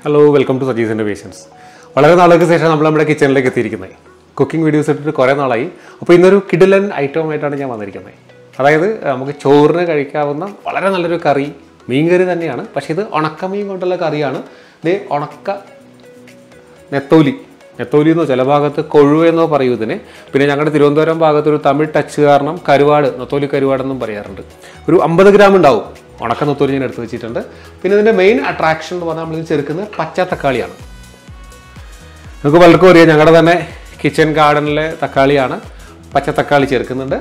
Hello, welcome to Saji's Innovations. വളരെ നാളുകൾക്ക് ശേഷം നമ്മൾ നമ്മുടെ കിച്ചണിലേക്ക് എത്തിയിരിക്കുന്നത്. കുക്കിംഗ് വീഡിയോസ് ഇട്ടിട്ട് കുറേ നാളായി. അപ്പോൾ ഇന്നൊരു കിഡിലൻ ഐറ്റമായിട്ടാണ് ഞാൻ വന്നിരിക്കുന്നത്. അതായത് നമുക്ക് ചോറിന് കഴിക്കാവുന്ന വളരെ നല്ലൊരു കറി, മീൻകറി തന്നെയാണ്. പക്ഷേ ഇത് ഉണക്കമീൻ കൊണ്ടുള്ള കറിയാണ്. ഇത് ഉണക്ക നെത്തോലി എന്നോ ചില ഭാഗത്ത് കൊഴുവെന്നോ പറയൂ ഇതിന്. പിന്നെ ഞങ്ങളുടെ തിരുവനന്തപുരം ഭാഗത്ത് ഒരു തമിഴ് ടച്ച് കാരണം കരുവാട്, നെത്തോലി കരുവാടെന്നും പറയാറുണ്ട്. ഒരു 50 ഗ്രാം ഉണ്ടാവും ഉണക്ക നെത്തോലി ഞാൻ എടുത്ത് വെച്ചിട്ടുണ്ട്. പിന്നെ ഇതിൻ്റെ മെയിൻ അട്രാക്ഷൻ എന്ന് പറഞ്ഞാൽ നമ്മളിത് ചേർക്കുന്നത് പച്ച തക്കാളിയാണ്. നമുക്ക് പലർക്കും അറിയാം, ഞങ്ങളുടെ തന്നെ കിച്ചൺ ഗാർഡനിലെ തക്കാളിയാണ്. പച്ച തക്കാളി ചേർക്കുന്നുണ്ട്,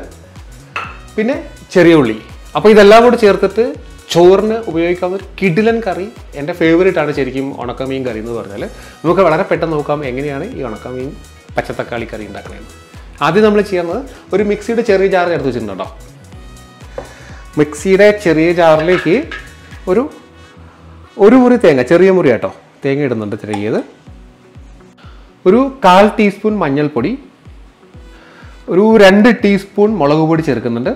പിന്നെ ചെറിയ ഉള്ളി. അപ്പോൾ ഇതെല്ലാം കൂടി ചേർത്തിട്ട് ചോറിന് ഉപയോഗിക്കാവുന്ന ഒരു കിഡിലൻ കറി. എൻ്റെ ഫേവറേറ്റ് ആണ് ശരിക്കും ഉണക്കമീൻ കറി എന്ന് പറഞ്ഞാൽ. നമുക്ക് വളരെ പെട്ടെന്ന് നോക്കാം എങ്ങനെയാണ് ഈ ഉണക്കമീൻ പച്ചത്തക്കാളി കറി ഉണ്ടാക്കണത്. ആദ്യം നമ്മൾ ചെയ്യുന്നത് ഒരു മിക്സിയുടെ ചെറിയ ജാർ എടുത്ത് വെച്ചിട്ടുണ്ടോ. മിക്സിയുടെ ചെറിയ ജാറിലേക്ക് ഒരു മുറി തേങ്ങ, ചെറിയ മുറി കേട്ടോ, തേങ്ങ ഇടുന്നുണ്ട് ചെറിയത്. ഒരു 1/4 ടീസ്പൂൺ മഞ്ഞൾപ്പൊടി, ഒരു 2 ടീസ്പൂൺ മുളക് പൊടി ചേർക്കുന്നുണ്ട്.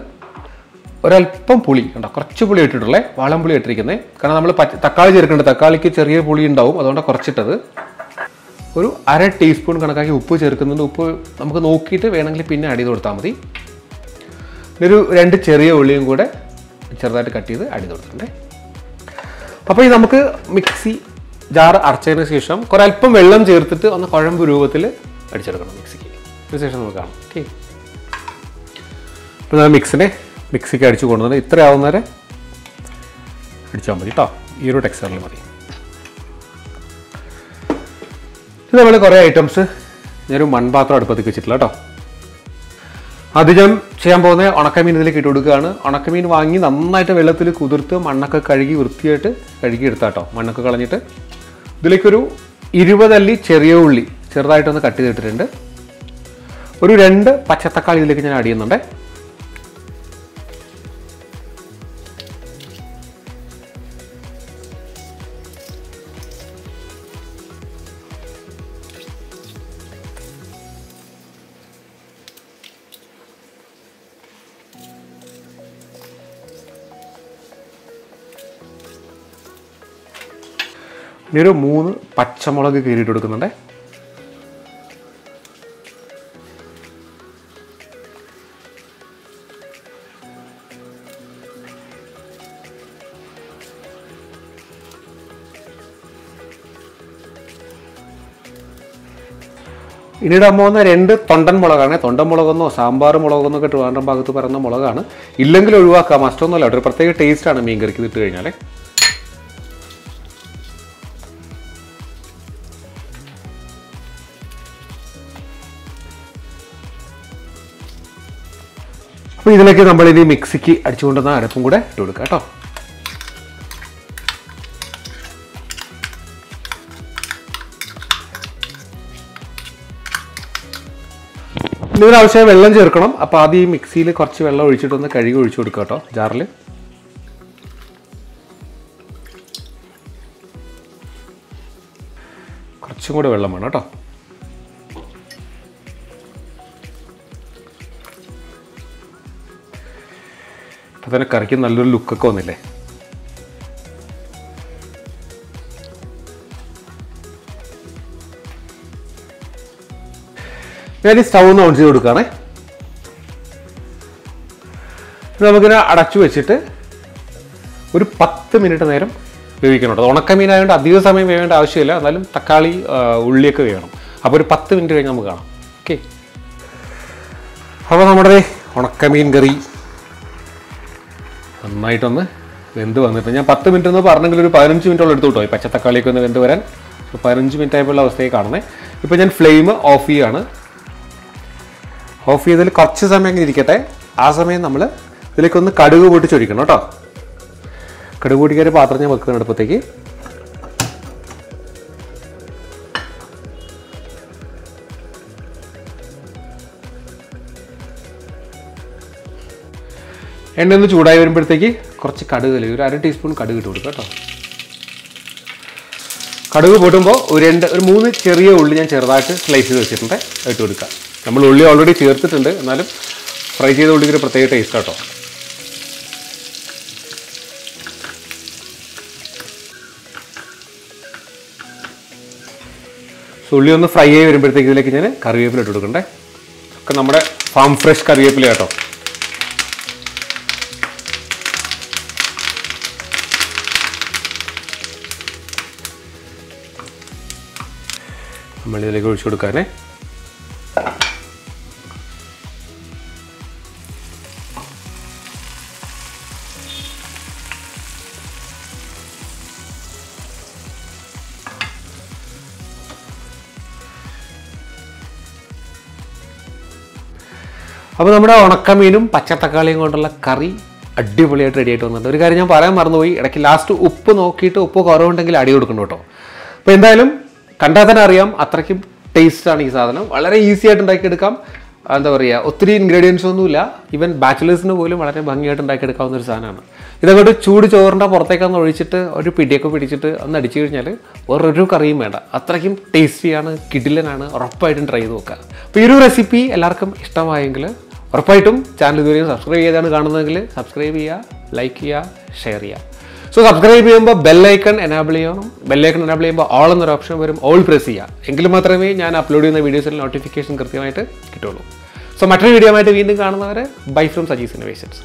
ഒരല്പം പുളി കണ്ടോ, കുറച്ച് പുളി ഇട്ടിട്ടുള്ളേ, വാളംപുളി ഇട്ടിരിക്കുന്നത്. കാരണം നമ്മൾ തക്കാളി ചേർക്കുന്നുണ്ട്, തക്കാളിക്ക് ചെറിയ പുളി ഉണ്ടാവും, അതുകൊണ്ട് കുറച്ചിട്ടത്. ഒരു 1/2 ടീസ്പൂൺ കണക്കാക്കി ഉപ്പ് ചേർക്കുന്നുണ്ട്. ഉപ്പ് നമുക്ക് നോക്കിയിട്ട് വേണമെങ്കിൽ പിന്നെ ആഡ് ചെയ്ത് കൊടുത്താൽ മതി. ഒരു 2 ചെറിയ ഉള്ളിയും കൂടെ ചെറുതായിട്ട് കട്ട് ചെയ്ത് ആഡ് ചെയ്ത് കൊടുത്തിട്ടുണ്ട്. അപ്പോൾ ഈ നമുക്ക് മിക്സി ജാർ അടച്ചതിന് ശേഷം ഒരല്പം വെള്ളം ചേർത്തിട്ട് ഒന്ന് കുഴമ്പ് രൂപത്തിൽ അടിച്ചെടുക്കണം മിക്സിക്ക്. അതിനുശേഷം നമുക്ക് കാണാം. ഓക്കെ, അപ്പോൾ ഞാൻ മിക്സിക്ക് അടിച്ചു കൊണ്ടുവന്നത് ഇത്ര ആവുന്നവരെ അടിച്ചാൽ മതി കേട്ടോ. ഈ ഒരു ടെക്സ്ചറിൽ മതി. ഇത് നമ്മൾ കുറേ ഐറ്റംസ് ഞാനൊരു മൺപാത്രം അടുപ്പത്തേക്ക് വെച്ചിട്ടില്ല കേട്ടോ. അത് ഞാൻ ചെയ്യാൻ പോകുന്ന ഉണക്കമീൻ ഇതിലേക്ക് ഇട്ട് കൊടുക്കുകയാണ്. ഉണക്കമീൻ വാങ്ങി നന്നായിട്ട് വെള്ളത്തിൽ കുതിർത്ത് മണ്ണൊക്കെ കഴുകി വൃത്തിയായിട്ട് കഴുകിയെടുത്താട്ടോ, മണ്ണൊക്കെ കളഞ്ഞിട്ട്. ഇതിലേക്കൊരു 20 അല്ലി ചെറിയ ഉള്ളി ചെറുതായിട്ടൊന്ന് കട്ട് ചെയ്തിട്ടിട്ടുണ്ട്. ഒരു 2 പച്ചത്തക്കാളി ഇതിലേക്ക് ഞാൻ ആഡ് ചെയ്യുന്നുണ്ട്. ഇനി ഒരു 3 പച്ചമുളക് കീറിയിട്ട് കൊടുക്കുന്നുണ്ട്. ഇനി ഇടാൻ പോകുന്ന 2 തൊണ്ടൻ മുളകാണ്. തൊണ്ടൻ മുളകൊന്നോ സാമ്പാർ മുളകൊന്നൊക്കെ ട്രിവാൻഡ്രം ഭാഗത്ത് പറയുന്ന മുളകാണ്. ഇല്ലെങ്കിൽ ഒഴിവാക്കാം, മസ്റ്റൊന്നുമല്ല. ഒരു പ്രത്യേക ടേസ്റ്റാണ് മീൻ കറിക്ക് ഇട്ട് കഴിഞ്ഞാൽ. അപ്പോൾ ഇതിലേക്ക് നമ്മളിനി മിക്സിക്ക് അടിച്ചുകൊണ്ടുവന്ന അരപ്പും കൂടെ ഇട്ട് കൊടുക്കാം കേട്ടോ. ഇതിനാവശ്യമായ വെള്ളം ചേർക്കണം. അപ്പോൾ ആദ്യം ഈ മിക്സിയിൽ കുറച്ച് വെള്ളം ഒഴിച്ചിട്ടൊന്ന് കഴുകി ഒഴിച്ചു കൊടുക്കുക കേട്ടോ ജാറിൽ. കുറച്ചും കൂടെ വെള്ളം വേണം കേട്ടോ. അപ്പോൾ തന്നെ കറിക്ക് നല്ലൊരു ലുക്കൊക്കെ വന്നില്ലേ. ഞാൻ ഈ സ്റ്റൗ ഒന്ന് ഓൺ ചെയ്ത് കൊടുക്കുകയാണേ. നമുക്കിനെ അടച്ചു വെച്ചിട്ട് ഒരു 10 മിനിറ്റ് നേരം വേവിക്കണം കേട്ടോ. ഉണക്കമീനായതുകൊണ്ട് അധിക സമയം വേവേണ്ട ആവശ്യമില്ല, എന്നാലും തക്കാളി ഉള്ളിയൊക്കെ വേണം. അപ്പോൾ ഒരു 10 മിനിറ്റ് കഴിഞ്ഞ് നമുക്ക് കാണാം. ഓക്കെ, അപ്പോൾ നമ്മുടെ ഉണക്കമീൻ കറി നന്നായിട്ടൊന്ന് വെന്ത് വന്നിട്ട്, ഞാൻ 10 മിനിറ്റ് എന്ന് പറഞ്ഞെങ്കിൽ ഒരു 15 മിനിറ്റോളം എടുത്തു കേട്ടോ ഈ പച്ചത്തക്കാളിയൊക്കെ ഒന്ന് വെന്ത് വരാൻ. 15 മിനിറ്റ് ആയപ്പോഴുള്ള അവസ്ഥയെ കാണുന്നത്. ഇപ്പോൾ ഞാൻ ഫ്ലെയിം ഓഫ് ചെയ്യാണ്. ഓഫ് ചെയ്തതിൽ കുറച്ച് സമയം ഇങ്ങനെ ഇരിക്കട്ടെ. ആ സമയം നമ്മൾ ഇതിലേക്കൊന്ന് കടുക് പൊട്ടിച്ചൊഴിക്കണം കേട്ടോ. കടുക് പൊട്ടിക്കാൻ ഒരു പാത്രം ഞാൻ വെക്കുകയാണ് അടുപ്പത്തേക്ക്. എണ്ണ ഒന്ന് ചൂടായി വരുമ്പോഴത്തേക്ക് കുറച്ച് കടുക്, ഒരു 1/2 ടീസ്പൂൺ കടുക് ഇട്ട് കൊടുക്കുക കേട്ടോ. കടുക് പൊട്ടുമ്പോൾ ഒരു 3 ചെറിയ ഉള്ളി ഞാൻ ചെറുതായിട്ട് സ്ലൈസ് ചെയ്ത് വെച്ചിട്ടുണ്ട്, ഇട്ട് കൊടുക്കുക. നമ്മൾ ഉള്ളി ഓൾറെഡി ചേർത്തിട്ടുണ്ട്, എന്നാലും ഫ്രൈ ചെയ്ത ഉള്ളിക്ക് ഒരു പ്രത്യേക ടേസ്റ്റ് കേട്ടോ. സോ ഉള്ളി ഒന്ന് ഫ്രൈ ആയി വരുമ്പോഴത്തേക്ക് ഇതിലേക്ക് ഞാൻ കറിവേപ്പില ഇട്ട് കൊടുക്കണ്ടേ. ഒക്കെ നമ്മുടെ ഫാം ഫ്രഷ് കറിവേപ്പില കേട്ടോ. നമ്മളിതിലേക്ക് ഒഴിച്ചു കൊടുക്കാനേ. അപ്പോൾ നമ്മുടെ ഉണക്കമീനും പച്ചത്തക്കാളിയും കൊണ്ടുള്ള കറി അടിപൊളിയായിട്ട് റെഡി ആയിട്ട് വന്നിട്ടുണ്ട്. ഒരു കാര്യം ഞാൻ പറയാൻ മറന്നുപോയി, ഇടയ്ക്ക് ലാസ്റ്റ് ഉപ്പ് നോക്കിയിട്ട് ഉപ്പ് കുറവുണ്ടെങ്കിൽ അടി കൊടുക്കണം കേട്ടോ. അപ്പോൾ എന്തായാലും കണ്ടാൽ തന്നെ അറിയാം അത്രയ്ക്കും ടേസ്റ്റാണ് ഈ സാധനം. വളരെ ഈസി ആയിട്ട് ഉണ്ടാക്കിയെടുക്കാം. എന്താ പറയുക, ഒത്തിരി ഇൻഗ്രീഡിയൻസ് ഒന്നുമില്ല. ഈവൻ ബാച്ചിലേഴ്സിന് പോലും വളരെ ഭംഗിയായിട്ട് ഉണ്ടാക്കിയെടുക്കാവുന്ന ഒരു സാധനമാണ്. ഇതങ്ങോട്ട് ചൂട് ചോറിൻ്റെ പുറത്തേക്കൊന്ന് ഒഴിച്ചിട്ട് ഒരു പിടിയൊക്കെ പിടിച്ചിട്ട് ഒന്ന് അടിച്ചു കഴിഞ്ഞാൽ വേറൊരു കറിയും വേണ്ട. അത്രയ്ക്കും ടേസ്റ്റിയാണ്, കിടിലനാണ്. ഉറപ്പായിട്ടും ട്രൈ ചെയ്ത് നോക്കുക. അപ്പോൾ ഈ ഒരു റെസിപ്പി എല്ലാവർക്കും ഇഷ്ടമായെങ്കിൽ ഉറപ്പായിട്ടും ചാനൽ ഇതുവരെയും സബ്സ്ക്രൈബ് ചെയ്താണ് കാണുന്നതെങ്കിൽ സബ്സ്ക്രൈബ് ചെയ്യുക, ലൈക്ക് ചെയ്യുക, ഷെയർ ചെയ്യുക. സോ സബ്സ്ക്രൈബ് ചെയ്യുമ്പോൾ ബെല്ലൈക്കൺ എനാബിൾ ചെയ്യണം. ബെല്ലൈക്കൺ എനാബിൾ ചെയ്യുമ്പോൾ ഓൾ എന്നൊരു ഓപ്ഷൻ വരും. ഓൾ പ്രസ് ചെയ്യുക. എങ്കിൽ മാത്രമേ ഞാൻ അപ്ലോഡ് ചെയ്യുന്ന വീഡിയോസിൽ നോട്ടിഫിക്കേഷൻ കൃത്യമായിട്ട് കിട്ടുള്ളൂ. സോ മറ്റൊരു വീഡിയോ ആയിട്ട് വീണ്ടും കാണുന്നവരെ ബൈ ഫ്രം സജീസ് ഇന്നോവേഷൻസ്.